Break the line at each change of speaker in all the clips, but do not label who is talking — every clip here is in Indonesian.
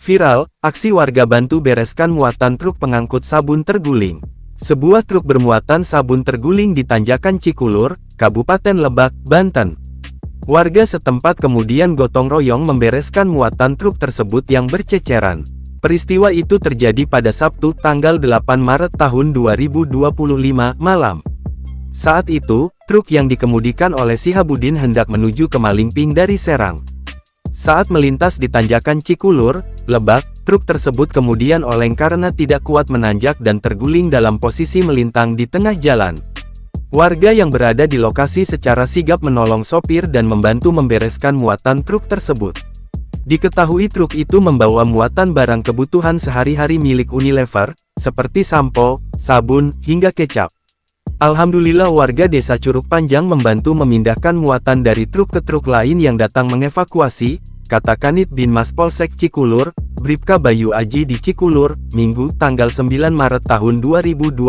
Viral, aksi warga bantu bereskan muatan truk pengangkut sabun terguling. Sebuah truk bermuatan sabun terguling di Tanjakan Cikulur, Kabupaten Lebak, Banten. Warga setempat kemudian gotong royong membereskan muatan truk tersebut yang berceceran. Peristiwa itu terjadi pada Sabtu, tanggal 8 Maret tahun 2025, malam. Saat itu, truk yang dikemudikan oleh Sihabudin hendak menuju ke Malingping dari Serang. Saat melintas di Tanjakan Cikulur, Lebak, truk tersebut kemudian oleng karena tidak kuat menanjak dan terguling dalam posisi melintang di tengah jalan. Warga yang berada di lokasi secara sigap menolong sopir dan membantu membereskan muatan truk tersebut. Diketahui truk itu membawa muatan barang kebutuhan sehari-hari milik Unilever, seperti sampo, sabun, hingga kecap. Alhamdulillah warga desa Curug Panjang membantu memindahkan muatan dari truk ke truk lain yang datang mengevakuasi, kata Kanit Binmas Polsek Cikulur, Bribka Bayu Aji di Cikulur, Minggu, tanggal 9 Maret tahun 2025.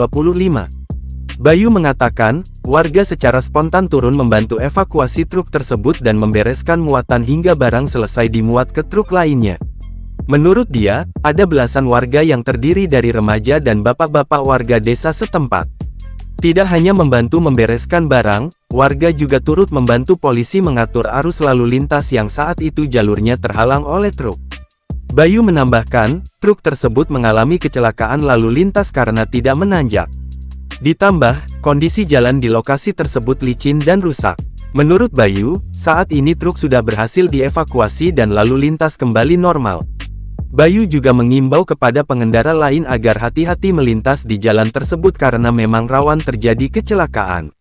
Bayu mengatakan, warga secara spontan turun membantu evakuasi truk tersebut dan membereskan muatan hingga barang selesai dimuat ke truk lainnya. Menurut dia, ada belasan warga yang terdiri dari remaja dan bapak-bapak warga desa setempat. Tidak hanya membantu membereskan barang, warga juga turut membantu polisi mengatur arus lalu lintas yang saat itu jalurnya terhalang oleh truk. Bayu menambahkan, truk tersebut mengalami kecelakaan lalu lintas karena tidak menanjak. Ditambah, kondisi jalan di lokasi tersebut licin dan rusak. Menurut Bayu, saat ini truk sudah berhasil dievakuasi dan lalu lintas kembali normal. Bayu juga mengimbau kepada pengendara lain agar hati-hati melintas di jalan tersebut karena memang rawan terjadi kecelakaan.